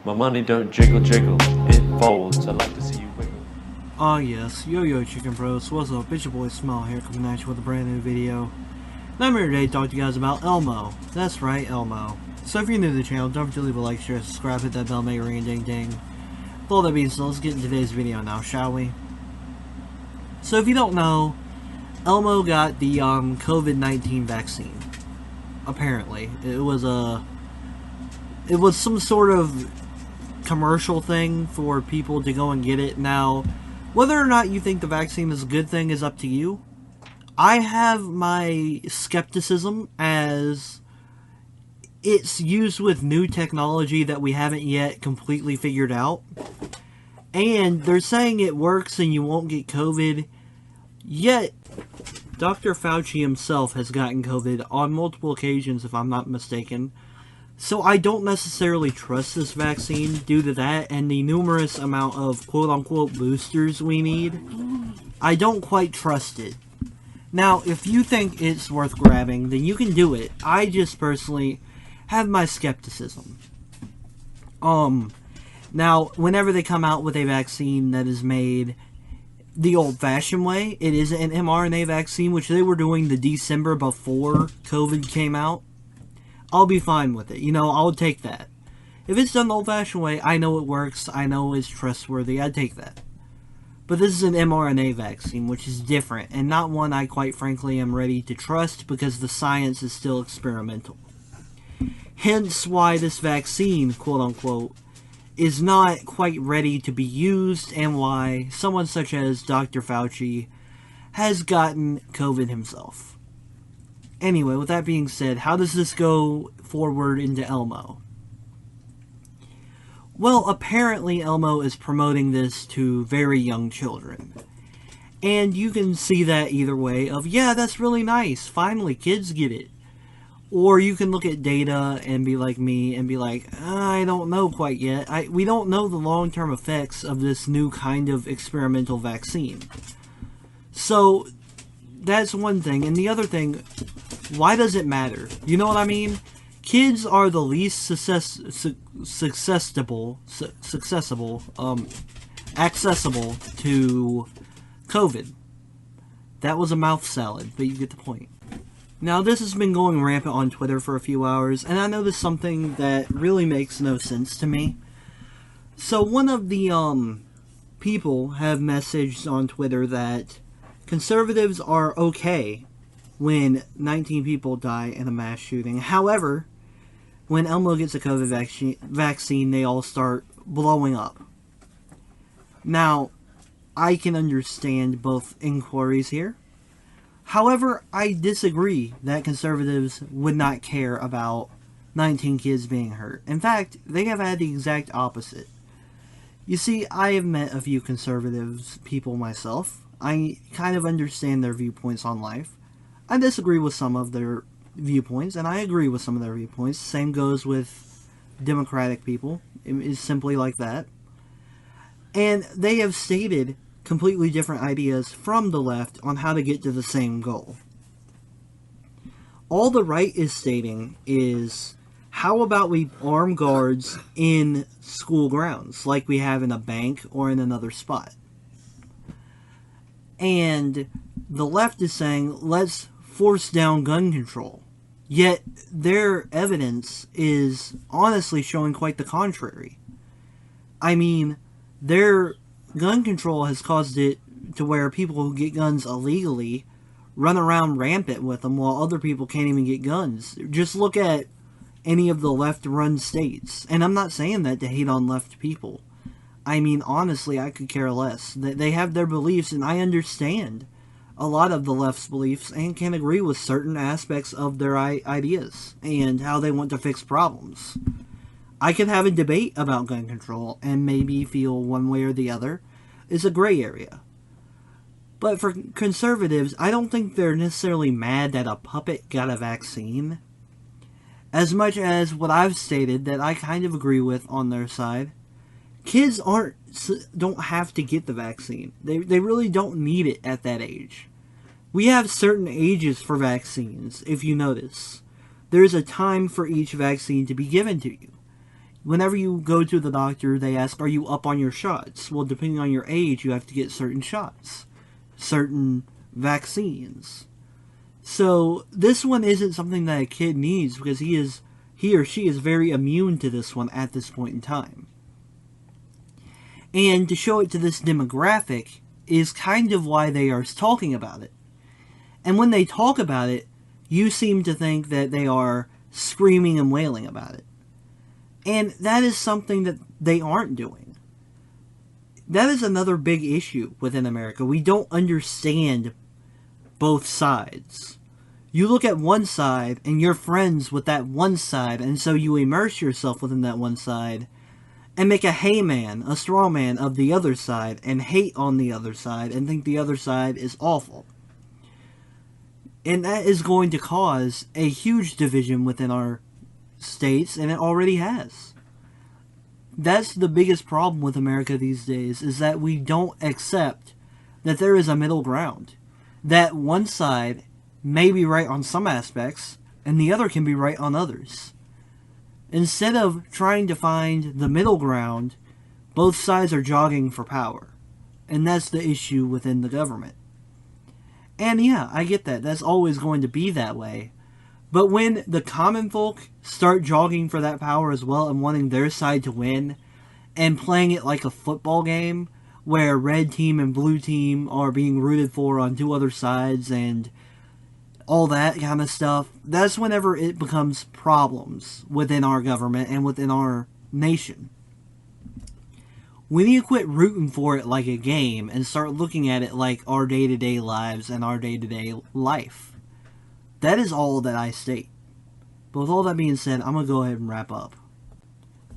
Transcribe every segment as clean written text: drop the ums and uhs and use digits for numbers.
My money don't jiggle jiggle, it folds. I like to see you wiggle. Ah yes, Yo Chicken Bros, what's up? It's your boy Smile here, coming at you with a brand new video. And I'm here today to talk to you guys about Elmo. That's right, Elmo. So if you're new to the channel, don't forget to leave a like, share, subscribe, hit that bell, make it ring a ding ding. With all that being said, let's get into today's video now, shall we? So if you don't know, Elmo got the COVID-19 vaccine. Apparently. It was some sort of commercial thing for people to go and get it. Now, whether or not you think the vaccine is a good thing is up to you. I have my skepticism as it's used with new technology that we haven't yet completely figured out. And they're saying it works and you won't get COVID. Yet, Dr. Fauci himself has gotten COVID on multiple occasions, if I'm not mistaken. So I don't necessarily trust this vaccine due to that and the numerous amount of quote-unquote boosters we need. I don't quite trust it. Now, if you think it's worth grabbing, then you can do it. I just personally have my skepticism. Now, whenever they come out with a vaccine that is made the old-fashioned way, it is an mRNA vaccine, which they were doing the December before COVID came out. I'll be fine with it. You know, I'll take that. If it's done the old-fashioned way, I know it works, I know it's trustworthy, I'd take that. But this is an mRNA vaccine, which is different, and not one I quite frankly am ready to trust because the science is still experimental. Hence why this vaccine, quote-unquote, is not quite ready to be used, and why someone such as Dr. Fauci has gotten COVID himself. Anyway, with that being said, how does this go forward into Elmo? Well, apparently Elmo is promoting this to very young children. And you can see that either way of, yeah, that's really nice, finally kids get it. Or you can look at data and be like me and be like, I don't know quite yet. We don't know the long-term effects of this new kind of experimental vaccine. So, that's one thing. And the other thing, why does it matter? You know what I mean? Kids are the least accessible to COVID. That was a mouth salad, but you get the point. Now, this has been going rampant on Twitter for a few hours, and I noticed something that really makes no sense to me. So, one of the people have messaged on Twitter that conservatives are okay when 19 people die in a mass shooting. However, when Elmo gets a COVID vaccine, they all start blowing up. Now, I can understand both inquiries here. However, I disagree that conservatives would not care about 19 kids being hurt. In fact, they have had the exact opposite. You see, I have met a few conservative people myself. I kind of understand their viewpoints on life. I disagree with some of their viewpoints, and I agree with some of their viewpoints. Same goes with Democratic people. It is simply like that. And they have stated completely different ideas from the left on how to get to the same goal. All the right is stating is, how about we arm guards in school grounds, like we have in a bank or in another spot? And the left is saying, let's force down gun control. Yet, their evidence is honestly showing quite the contrary. I mean, their gun control has caused it to where people who get guns illegally run around rampant with them while other people can't even get guns. Just look at any of the left-run states. And I'm not saying that to hate on left people. I mean, honestly, I could care less. They have their beliefs, and I understand a lot of the left's beliefs and can agree with certain aspects of their ideas and how they want to fix problems. I could have a debate about gun control and maybe feel one way or the other. It's a gray area. But for conservatives, I don't think they're necessarily mad that a puppet got a vaccine, as much as what I've stated that I kind of agree with on their side. Kids don't have to get the vaccine. They really don't need it at that age. We have certain ages for vaccines, if you notice. There's a time for each vaccine to be given to you. Whenever you go to the doctor, they ask, are you up on your shots? Well, depending on your age, you have to get certain shots, certain vaccines. So this one isn't something that a kid needs because he or she is very immune to this one at this point in time. And to show it to this demographic is kind of why they are talking about it. And when they talk about it, you seem to think that they are screaming and wailing about it. And that is something that they aren't doing. That is another big issue within America. We don't understand both sides. You look at one side and you're friends with that one side, and so you immerse yourself within that one side and make a hey man, a straw man of the other side, and hate on the other side and think the other side is awful. And that is going to cause a huge division within our states, and it already has. That's the biggest problem with America these days, is that we don't accept that there is a middle ground. That one side may be right on some aspects, and the other can be right on others. Instead of trying to find the middle ground, both sides are jogging for power. And that's the issue within the government. And yeah, I get that. That's always going to be that way. But when the common folk start jogging for that power as well and wanting their side to win, and playing it like a football game, where red team and blue team are being rooted for on two other sides and all that kind of stuff, that's whenever it becomes problems within our government and within our nation. We need to quit rooting for it like a game and start looking at it like our day-to-day lives and our day-to-day life. That is all that I state. But with all that being said, I'm going to go ahead and wrap up.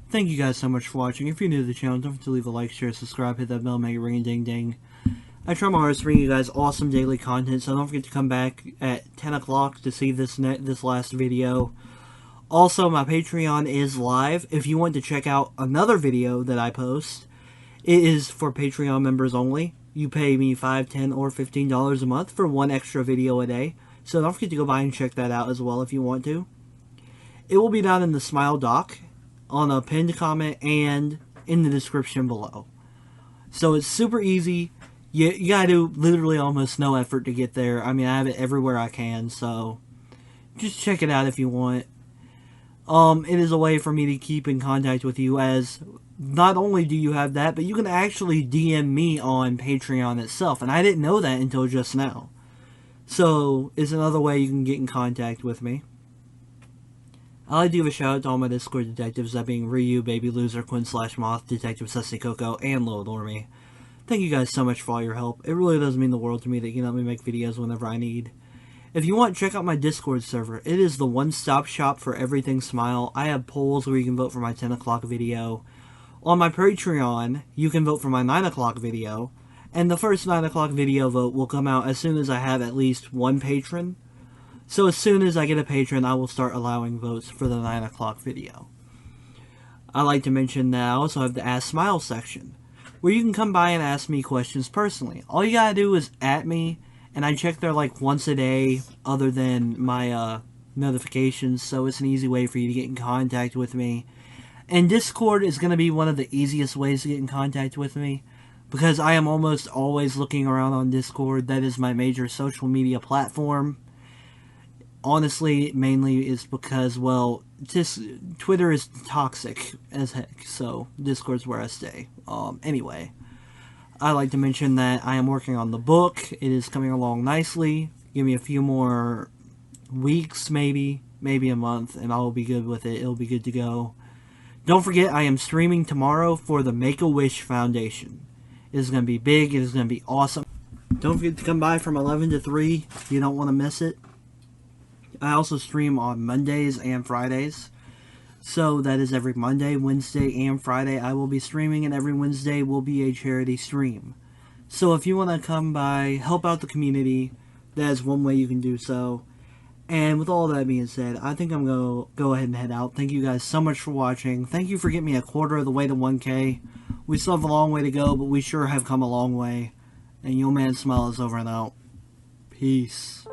Thank you guys so much for watching. If you're new to the channel, don't forget to leave a like, share, subscribe, hit that bell, make it ring and ding ding. I try my hardest to bring you guys awesome daily content, so don't forget to come back at 10 o'clock to see this last video. Also, my Patreon is live. If you want to check out another video that I post, it is for Patreon members only. You pay me $5, $10, or $15 a month for one extra video a day. So don't forget to go by and check that out as well if you want to. It will be down in the Smile doc, on a pinned comment, and in the description below. So it's super easy. You gotta do literally almost no effort to get there. I mean, I have it everywhere I can, so just check it out if you want. It is a way for me to keep in contact with you, as not only do you have that, but you can actually DM me on Patreon itself, and I didn't know that until just now. So, it's another way you can get in contact with me. I'd like to give a shout out to all my Discord detectives, that being Ryu, Baby Loser, Quinn/Moth, Detective Sesame Coco, and Lord Ormy. Thank you guys so much for all your help. It really does mean the world to me that you can help me make videos whenever I need. If you want, check out my Discord server. It is the one-stop shop for everything Smile. I have polls where you can vote for my 10 o'clock video. On my Patreon, you can vote for my 9 o'clock video. And the first 9 o'clock video vote will come out as soon as I have at least one patron. So as soon as I get a patron, I will start allowing votes for the 9 o'clock video. I like to mention that I also have the Ask Smile section, where you can come by and ask me questions personally. All you gotta do is @ me, and I check there like once a day, other than my notifications, so it's an easy way for you to get in contact with me. And Discord is going to be one of the easiest ways to get in contact with me, because I am almost always looking around on Discord. That is my major social media platform. Honestly, mainly is because, well, just Twitter is toxic as heck, so Discord's where I stay. Anyway, I like to mention that I am working on the book. It is coming along nicely. Give me a few more weeks, maybe a month, and I'll be good with it. It'll be good to go. Don't forget, I am streaming tomorrow for the Make-A-Wish Foundation. It is going to be big. It is going to be awesome. Don't forget to come by from 11 to 3. You don't want to miss it. I also stream on Mondays and Fridays. So that is every Monday, Wednesday, and Friday I will be streaming, and every Wednesday will be a charity stream. So if you want to come by, help out the community, that is one way you can do so. And with all that being said, I think I'm going to go ahead and head out. Thank you guys so much for watching. Thank you for getting me a quarter of the way to 1K. We still have a long way to go, but we sure have come a long way. And Yo Man Smile is over and out. Peace.